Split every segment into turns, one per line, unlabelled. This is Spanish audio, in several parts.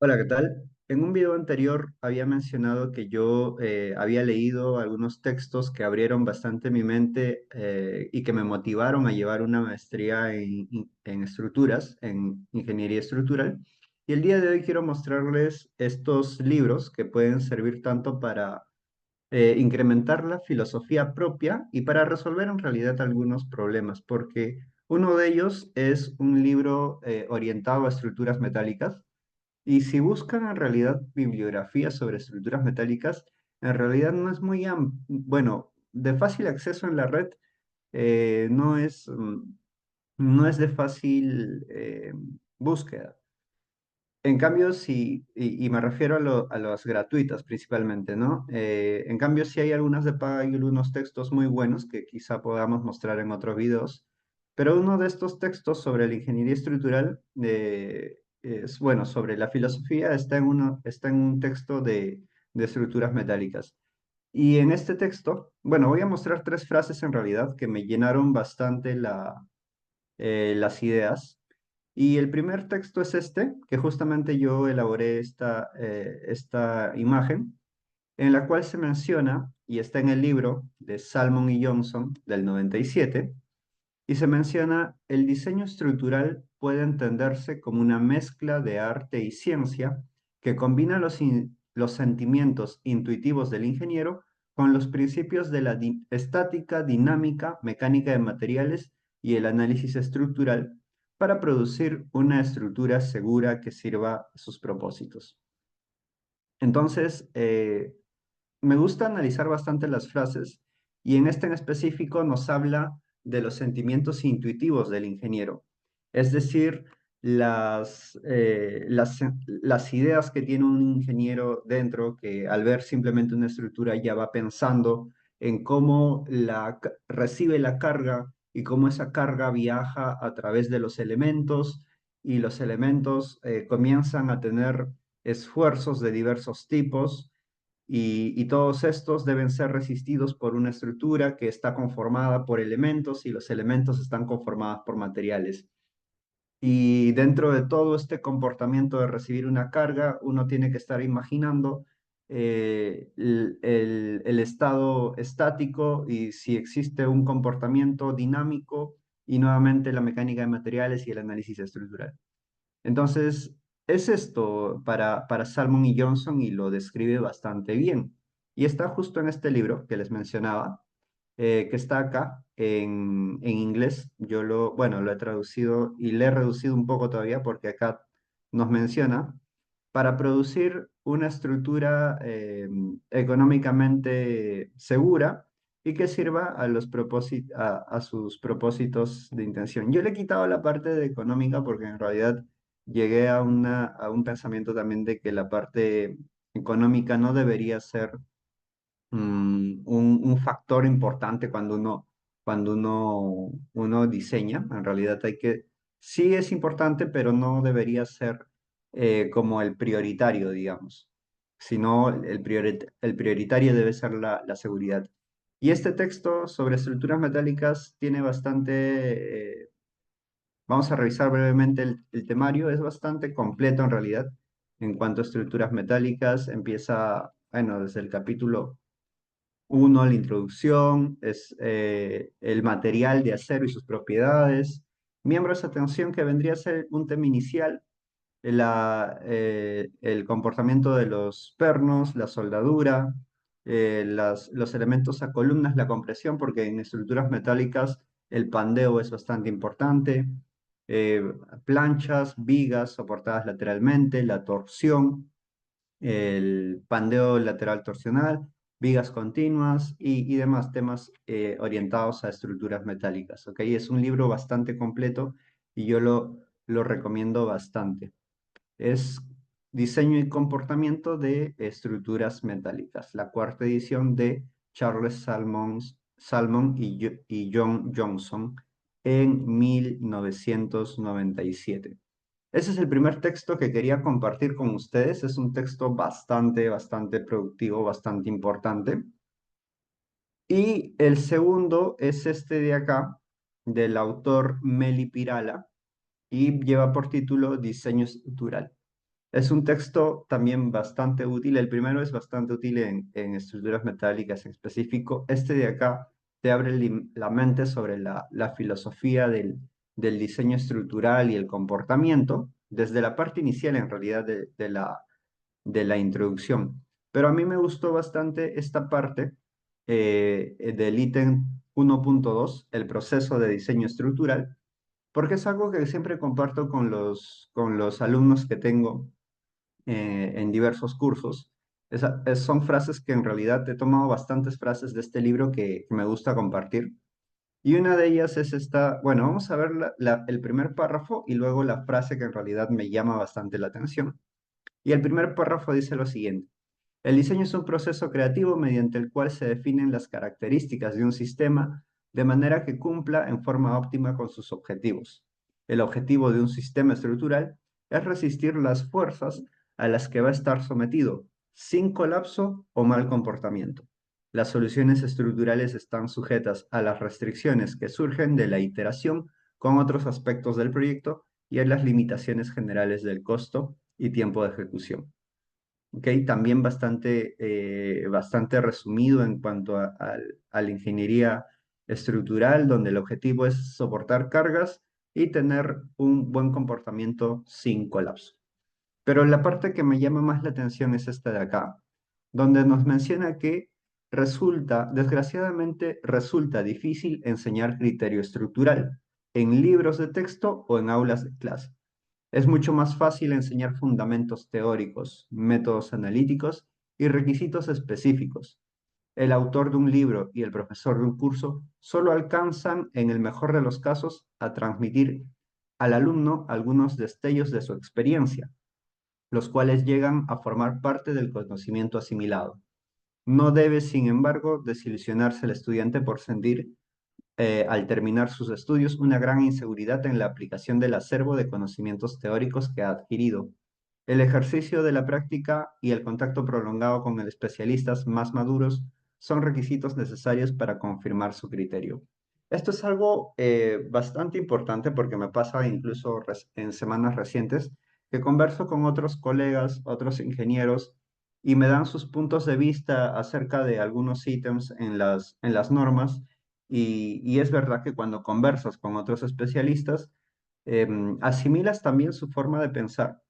Hola, ¿qué tal? En un video anterior había mencionado que yo había leído algunos textos que abrieron bastante mi mente y que me motivaron a llevar una maestría en estructuras, en ingeniería estructural. Y el día de hoy quiero mostrarles estos libros que pueden servir tanto para incrementar la filosofía propia y para resolver en realidad algunos problemas, porque uno de ellos es un libro orientado a estructuras metálicas y si buscan en realidad bibliografía sobre estructuras metálicas, en realidad no es muy, bueno, de fácil acceso en la red, no es, no es de fácil búsqueda. En cambio, sí, y me refiero a las gratuitas principalmente, ¿no? En cambio, sí hay algunas de paga y algunos textos muy buenos que quizá podamos mostrar en otros videos, pero uno de estos textos sobre la ingeniería estructural, es, bueno, sobre la filosofía, está en un texto de estructuras metálicas. Y en este texto, bueno, voy a mostrar tres frases en realidad que me llenaron bastante las ideas. Y el primer texto es este, que justamente yo elaboré esta imagen, en la cual se menciona, y está en el libro de Salmon y Johnson del 97, y se menciona: el diseño estructural puede entenderse como una mezcla de arte y ciencia que combina los sentimientos intuitivos del ingeniero con los principios de la estática, dinámica, mecánica de materiales y el análisis estructural para producir una estructura segura que sirva a sus propósitos. Entonces, me gusta analizar bastante las frases y en este en específico nos habla de los sentimientos intuitivos del ingeniero, es decir, las ideas que tiene un ingeniero dentro, que al ver simplemente una estructura ya va pensando en cómo recibe la carga y cómo esa carga viaja a través de los elementos y los elementos comienzan a tener esfuerzos de diversos tipos y todos estos deben ser resistidos por una estructura que está conformada por elementos y los elementos están conformados por materiales. Y dentro de todo este comportamiento de recibir una carga, uno tiene que estar imaginando el estado estático y si existe un comportamiento dinámico y nuevamente la mecánica de materiales y el análisis estructural. Entonces, es esto para Salmon y Johnson y lo describe bastante bien. Y está justo en este libro que les mencionaba, que está acá en inglés. Yo bueno, lo he traducido y le he reducido un poco todavía porque acá nos menciona: para producir una estructura económicamente segura y que sirva a sus propósitos de intención. Yo le he quitado la parte de económica porque en realidad llegué a un pensamiento también de que la parte económica no debería ser un factor importante cuando uno diseña. En realidad sí es importante, pero no debería ser como el prioritario, digamos, sino el prioritario debe ser la seguridad. Y este texto sobre estructuras metálicas tiene bastante, vamos a revisar brevemente el temario, es bastante completo en realidad. En cuanto a estructuras metálicas, empieza, bueno, desde el capítulo uno, la introducción, es el material de acero y sus propiedades. Miembros, atención, que vendría a ser un tema inicial, el comportamiento de los pernos, la soldadura, los elementos a columnas, la compresión, porque en estructuras metálicas el pandeo es bastante importante, eh, planchas, vigas soportadas lateralmente, la torsión, el pandeo lateral torsional, vigas continuas y demás temas orientados a estructuras metálicas. ¿Ok? Es un libro bastante completo y yo lo recomiendo bastante. Es Diseño y comportamiento de estructuras metálicas, la cuarta edición de Charles Salmon y John Johnson en 1997. Ese es el primer texto que quería compartir con ustedes. Es un texto bastante productivo, bastante importante. Y el segundo es este de acá, del autor Meli Pirala, y lleva por título Diseño estructural. Es un texto también bastante útil. El primero es bastante útil en estructuras metálicas en específico. Este de acá te abre la mente sobre la filosofía del diseño estructural y el comportamiento, desde la parte inicial en realidad de la introducción. Pero a mí me gustó bastante esta parte del ítem 1.2, el proceso de diseño estructural, porque es algo que siempre comparto con los alumnos que tengo en diversos cursos. Son frases que en realidad he tomado bastantes frases de este libro que me gusta compartir. Y una de ellas es esta, bueno, vamos a ver el primer párrafo y luego la frase que en realidad me llama bastante la atención. Y el primer párrafo dice lo siguiente. El diseño es un proceso creativo mediante el cual se definen las características de un sistema de manera que cumpla en forma óptima con sus objetivos. El objetivo de un sistema estructural es resistir las fuerzas a las que va a estar sometido, sin colapso o mal comportamiento. Las soluciones estructurales están sujetas a las restricciones que surgen de la iteración con otros aspectos del proyecto y a las limitaciones generales del costo y tiempo de ejecución. Ok, también bastante resumido en cuanto a la ingeniería estructural, donde el objetivo es soportar cargas y tener un buen comportamiento sin colapso. Pero la parte que me llama más la atención es esta de acá, donde nos menciona que desgraciadamente resulta difícil enseñar criterio estructural en libros de texto o en aulas de clase. Es mucho más fácil enseñar fundamentos teóricos, métodos analíticos y requisitos específicos. El autor de un libro y el profesor de un curso solo alcanzan, en el mejor de los casos, a transmitir al alumno algunos destellos de su experiencia, los cuales llegan a formar parte del conocimiento asimilado. No debe, sin embargo, desilusionarse el estudiante por sentir al terminar sus estudios, una gran inseguridad en la aplicación del acervo de conocimientos teóricos que ha adquirido. El ejercicio de la práctica y el contacto prolongado con especialistas más maduros son requisitos necesarios para confirmar su criterio. Esto es algo bastante importante porque me pasa incluso en semanas recientes que converso con otros colegas, otros ingenieros, y me dan sus puntos de vista acerca de algunos ítems en las normas y es verdad que cuando conversas con otros especialistas, asimilas también su forma de pensar.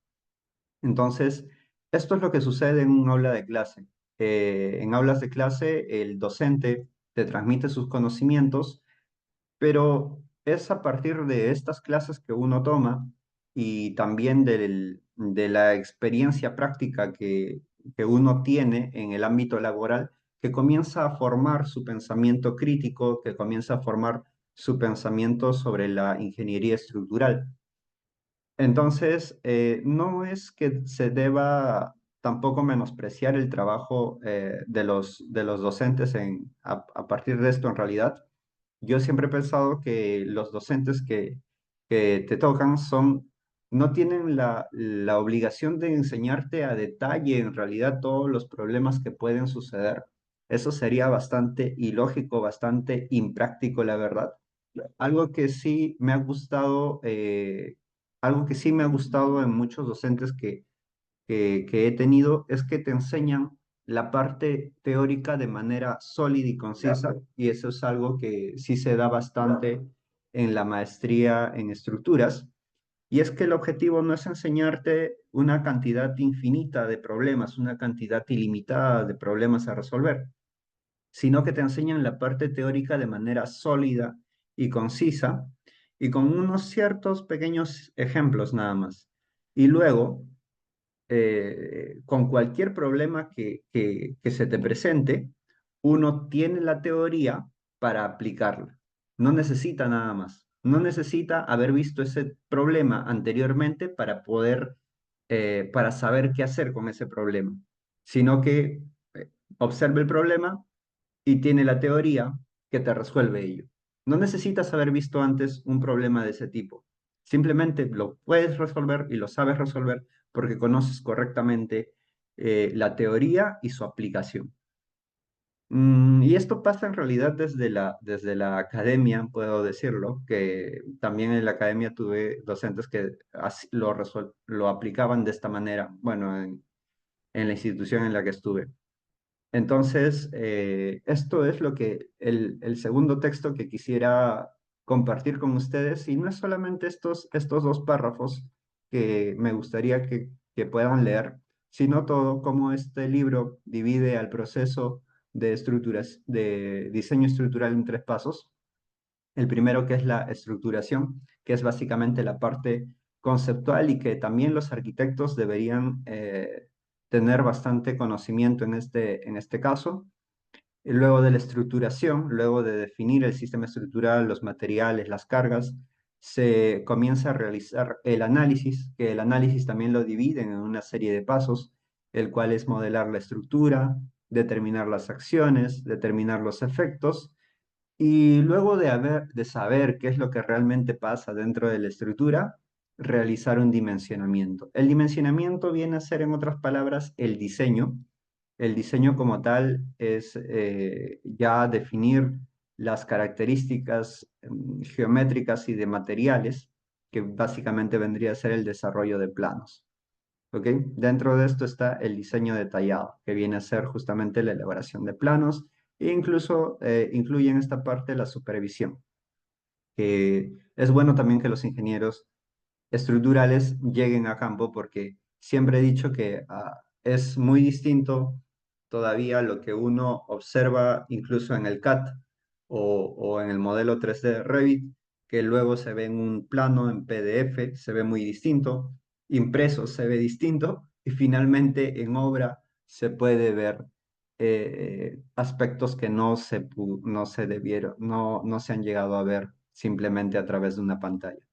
Entonces, esto es lo que sucede en un aula de clase. En aulas de clase, el docente te transmite sus conocimientos, pero es a partir de estas clases que uno toma y también de la experiencia práctica que uno tiene en el ámbito laboral que comienza a formar su pensamiento crítico, que comienza a formar su pensamiento sobre la ingeniería estructural. Entonces, no es que se deba tampoco menospreciar el trabajo de los docentes a partir de esto en realidad. Yo siempre he pensado que los docentes que te tocan no tienen la obligación de enseñarte a detalle en realidad todos los problemas que pueden suceder. Eso sería bastante ilógico, bastante impráctico, la verdad. Algo que sí me ha gustado, algo que sí me ha gustado en muchos docentes que he tenido es que te enseñan la parte teórica de manera sólida y concisa, y eso es algo que sí se da bastante en la maestría en estructuras, y es que el objetivo no es enseñarte una cantidad infinita de problemas, una cantidad ilimitada de problemas a resolver, sino que te enseñan la parte teórica de manera sólida y concisa y con unos ciertos pequeños ejemplos nada más. Y luego con cualquier problema que se te presente, uno tiene la teoría para aplicarla. No necesita nada más. No necesita haber visto ese problema anteriormente para saber qué hacer con ese problema, sino que observa el problema y tiene la teoría que te resuelve ello. No necesitas haber visto antes un problema de ese tipo. Simplemente lo puedes resolver y lo sabes resolver porque conoces correctamente la teoría y su aplicación. Y esto pasa en realidad desde la academia, puedo decirlo, que también en la academia tuve docentes que lo aplicaban de esta manera, bueno, en la institución en la que estuve. Entonces, esto es lo que el segundo texto que quisiera compartir con ustedes, y no es solamente estos dos párrafos que me gustaría que puedan leer, sino todo cómo este libro divide al proceso de estructuras, de diseño estructural en tres pasos. El primero que es la estructuración, que es básicamente la parte conceptual y que también los arquitectos deberían tener bastante conocimiento en este caso. Y luego de la estructuración, luego de definir el sistema estructural, los materiales, las cargas, se comienza a realizar el análisis, que el análisis también lo dividen en una serie de pasos, el cual es modelar la estructura, determinar las acciones, determinar los efectos y luego de saber qué es lo que realmente pasa dentro de la estructura, realizar un dimensionamiento. El dimensionamiento viene a ser, en otras palabras, el diseño. El diseño como tal es ya definir las características geométricas y de materiales, que básicamente vendría a ser el desarrollo de planos. ¿Ok? Dentro de esto está el diseño detallado, que viene a ser justamente la elaboración de planos e incluso incluye en esta parte la supervisión, que es bueno también que los ingenieros estructurales lleguen a campo porque siempre he dicho que es muy distinto todavía lo que uno observa incluso en el CAD o en el modelo 3D de Revit, que luego se ve en un plano en PDF, se ve muy distinto, impreso se ve distinto y finalmente en obra se puede ver aspectos que no se debieron, no se han llegado a ver simplemente a través de una pantalla.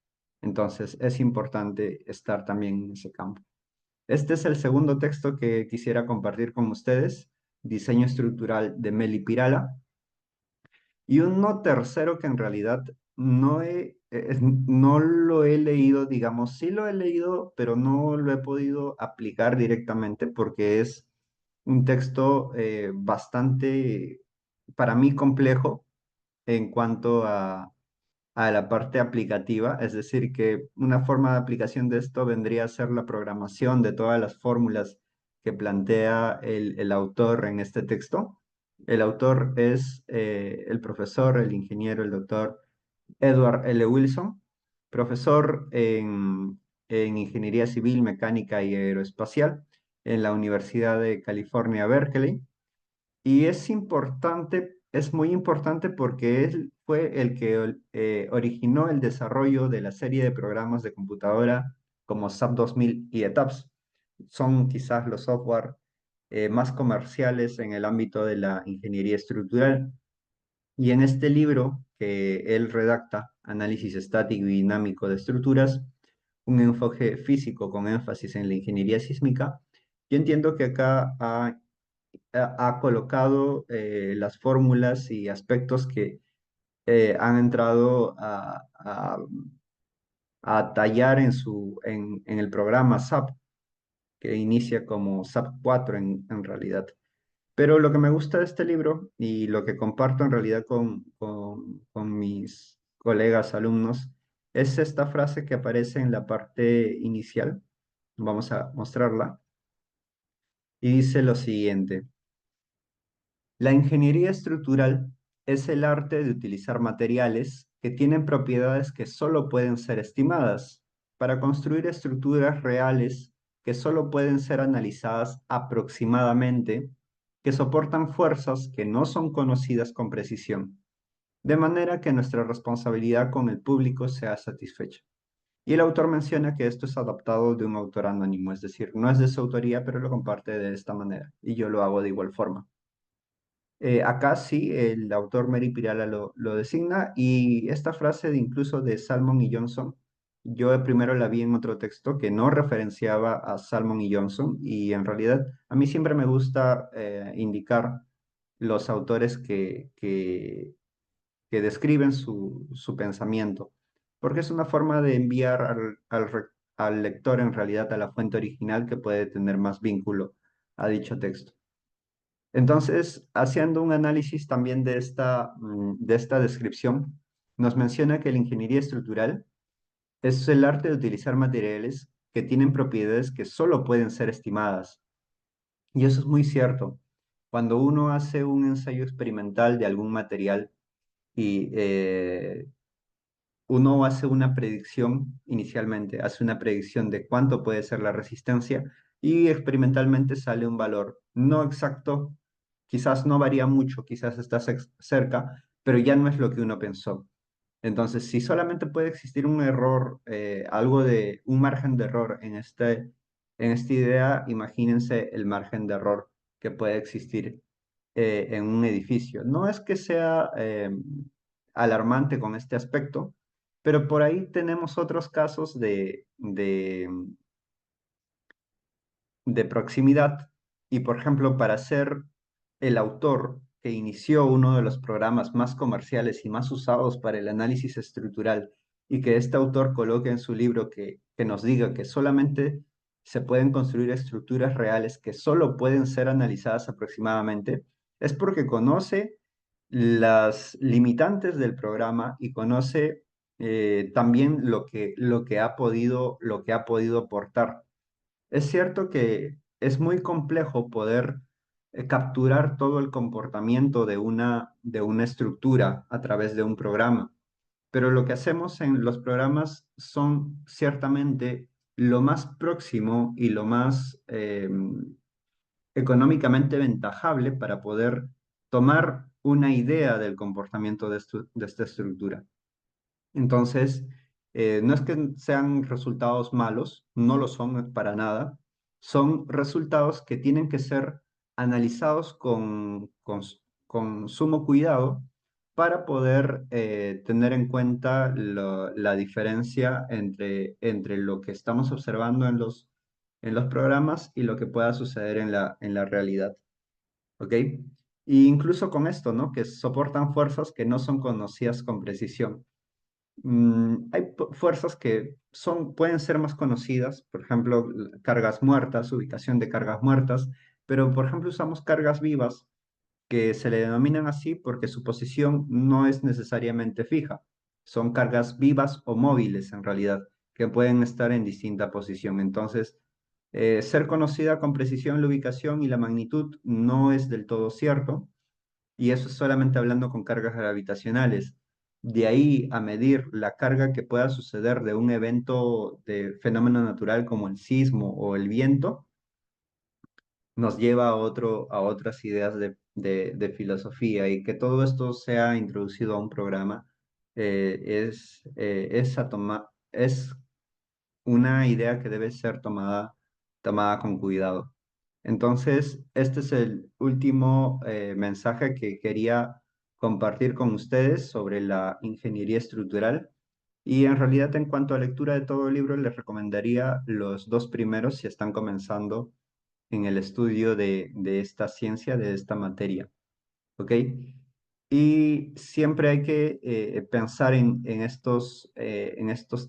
Entonces, es importante estar también en ese campo. Este es el segundo texto que quisiera compartir con ustedes, Diseño Estructural de Meli Pirala, y uno tercero que en realidad no lo he leído, digamos, sí lo he leído, pero no lo he podido aplicar directamente porque es un texto bastante, para mí, complejo en cuanto a la parte aplicativa, es decir, que una forma de aplicación de esto vendría a ser la programación de todas las fórmulas que plantea el autor en este texto. El autor es el profesor, el ingeniero, el doctor Edward L. Wilson, profesor en Ingeniería Civil, Mecánica y Aeroespacial en la Universidad de California, Berkeley. Y es importante, es muy importante porque él fue el que originó el desarrollo de la serie de programas de computadora como SAP 2000 y ETAPS. Son quizás los software más comerciales en el ámbito de la ingeniería estructural. Y en este libro que él redacta, Análisis estático y dinámico de estructuras, un enfoque físico con énfasis en la ingeniería sísmica, yo entiendo que acá ha colocado las fórmulas y aspectos que han entrado a tallar en el programa SAP, que inicia como SAP 4 en realidad. Pero lo que me gusta de este libro y lo que comparto en realidad con mis colegas alumnos es esta frase que aparece en la parte inicial. Vamos a mostrarla. Y dice lo siguiente. La ingeniería estructural es el arte de utilizar materiales que tienen propiedades que solo pueden ser estimadas para construir estructuras reales que solo pueden ser analizadas aproximadamente, que soportan fuerzas que no son conocidas con precisión, de manera que nuestra responsabilidad con el público sea satisfecha. Y el autor menciona que esto es adaptado de un autor anónimo, es decir, no es de su autoría, pero lo comparte de esta manera, y yo lo hago de igual forma. Acá sí, el autor Mary Pirala lo designa y esta frase de incluso de Salmon y Johnson, yo primero la vi en otro texto que no referenciaba a Salmon y Johnson y en realidad a mí siempre me gusta indicar los autores que describen su pensamiento, porque es una forma de enviar al lector en realidad a la fuente original que puede tener más vínculo a dicho texto. Entonces, haciendo un análisis también de esta descripción, nos menciona que la ingeniería estructural es el arte de utilizar materiales que tienen propiedades que solo pueden ser estimadas. Y eso es muy cierto. Cuando uno hace un ensayo experimental de algún material y uno hace una predicción inicialmente, hace una predicción de cuánto puede ser la resistencia y experimentalmente sale un valor no exacto, quizás no varía mucho, quizás está cerca, pero ya no es lo que uno pensó. Entonces, si solamente puede existir un error, algo de un margen de error en esta idea, imagínense el margen de error que puede existir en un edificio. No es que sea alarmante con este aspecto, pero por ahí tenemos otros casos de proximidad y, por ejemplo, para ser el autor que inició uno de los programas más comerciales y más usados para el análisis estructural y que este autor coloque en su libro que nos diga que solamente se pueden construir estructuras reales que solo pueden ser analizadas aproximadamente, es porque conoce las limitantes del programa y conoce también lo que ha podido aportar. Es cierto que es muy complejo poder capturar todo el comportamiento de una estructura a través de un programa, pero lo que hacemos en los programas son ciertamente lo más próximo y lo más económicamente ventajable para poder tomar una idea del comportamiento de esta estructura. Entonces, no es que sean resultados malos, no lo son para nada, son resultados que tienen que ser analizados con sumo cuidado para poder tener en cuenta la diferencia entre lo que estamos observando en los programas y lo que pueda suceder en la realidad. ¿Ok? Y incluso con esto, ¿no? Que soportan fuerzas que no son conocidas con precisión. Hay fuerzas que pueden ser más conocidas, por ejemplo, cargas muertas, ubicación de cargas muertas, pero por ejemplo usamos cargas vivas que se le denominan así porque su posición no es necesariamente fija. Son cargas vivas o móviles en realidad, que pueden estar en distinta posición. Entonces, ser conocida con precisión la ubicación y la magnitud no es del todo cierto y eso es solamente hablando con cargas gravitacionales. De ahí a medir la carga que pueda suceder de un evento de fenómeno natural como el sismo o el viento, nos lleva a otras ideas de filosofía y que todo esto sea introducido a un programa es una idea que debe ser tomada con cuidado. Entonces, este es el último mensaje que quería compartir con ustedes sobre la ingeniería estructural. Y en realidad, en cuanto a lectura de todo el libro, les recomendaría los dos primeros si están comenzando en el estudio de esta ciencia, de esta materia. ¿Ok? Y siempre hay que pensar en estos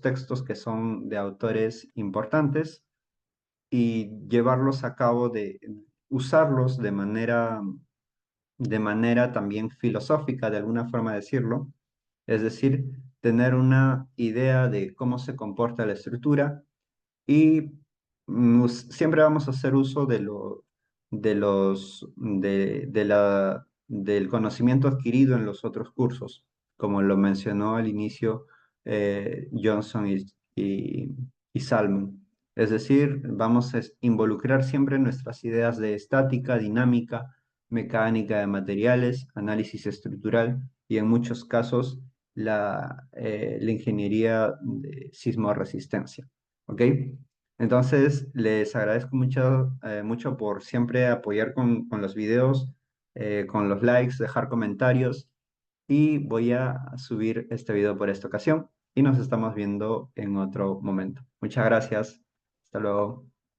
textos que son de autores importantes y llevarlos a cabo usarlos de manera también filosófica, de alguna forma decirlo, es decir, tener una idea de cómo se comporta la estructura y siempre vamos a hacer uso del conocimiento adquirido en los otros cursos, como lo mencionó al inicio Johnson y, y Salmon. Es decir, vamos a involucrar siempre nuestras ideas de estática, dinámica, mecánica de materiales, análisis estructural y en muchos casos la ingeniería de sismoresistencia. ¿Ok? Entonces, les agradezco mucho por siempre apoyar con los videos, con los likes, dejar comentarios y voy a subir este video por esta ocasión y nos estamos viendo en otro momento. Muchas gracias. Hasta luego.